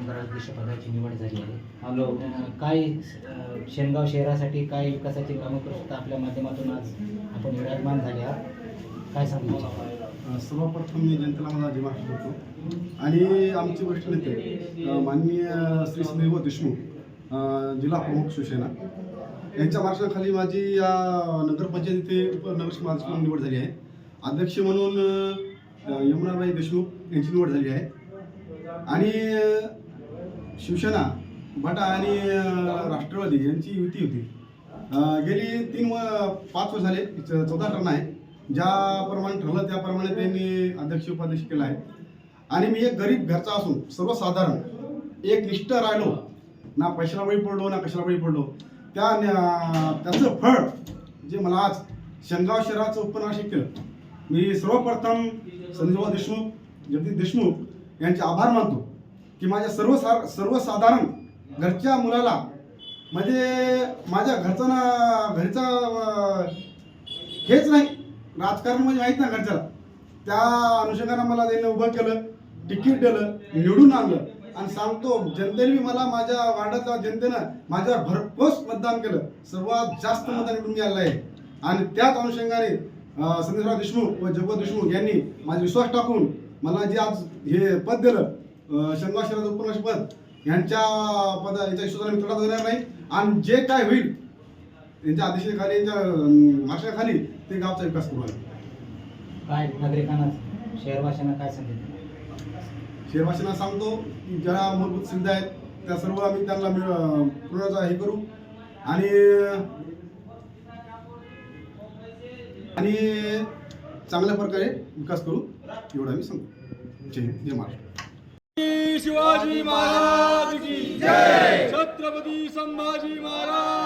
नगराध्यक्षपदाची निवड झाली आहे. काय शेनगाव शहरासाठी काय विकासाची कामं करू शकता आपल्या माध्यमातून आज आपण विराजमान झाले आहात, काय सांगू इच्छिता? सर्वप्रथम मी जनतेला माझा जय महाराष्ट्र करतो आणि आमचे वरिष्ठ नेते माननीय श्री संजय देशमुख जिल्हा प्रमुख शिवसेना यांच्या मार्गदर्शनाखाली माझी या नगरपंचायत इथे उपनगरसेवक म्हणून निवड झाली आहे. अध्यक्ष म्हणून यमुनाबाई देशमुख यांची निवड झाली आहे आणि शिवसेना भाटा आणि राष्ट्रवादी यांची युती होती. गेली 5 वर्ष झाले, 14 टर्न आहे. ज्याप्रमाणे ठरलं त्याप्रमाणे त्यांनी अध्यक्ष उपाध्यक्ष केला आहे आणि मी एक गरीब घरचा असून सर्वसाधारण एक निष्ठ राहिलो, ना पैशाला बळी पडलो ना कशाला बळी पडलो. त्याचं फळ जे मला आज शेनगाव शहराचं उपनगराध्यक्ष केलं. मी सर्वप्रथम संजय देशमुख जगदीश देशमुख यांचे आभार मानतो की माझ्या सर्वसाधारण घरच्या मुलाला म्हणजे माझ्या घरचा हेच नाही, राजकारण म्हणजे माहीत नाही घरच्याला, त्या अनुषंगाने मला त्यांनी उभं केलं, तिकीट दिलं, निवडून आणलं आणि सांगतो जनतेने मला माझ्या वार्डाच्या जनतेनं माझ्यावर भरघोस मतदान केलं. सर्वात जास्त मतदान निवडून आलेलं आहे आणि त्याच अनुषंगाने संजयराव देशमुख व जगवत देशमुख यांनी माझा विश्वास टाकून मला जे आज हे पद दिलं, शेनगाव शहराचं उपनगराध्यक्ष पद, यांच्या विश्वासाने मी तोडा देणार नाही आणि जे काय होईल यांच्या आदेशाखाली, यांच्या मार्गदर्शनाखाली ते गावचा विकास करू. काय नागरिकांना शहरवाशांना काय सांगितलं? शहरवाशांना सांगतो की ज्या मूलभूत सुविधा आहेत त्या सर्व आम्ही त्यांना पुरवण्याचा हे करू आणि चांगल्या प्रकारे विकास करू, एवढं आम्ही सांगतो. जय हिंद, जय महाराष्ट्र. शिवाजी महाराज की जय. छत्रपती संभाजी महाराज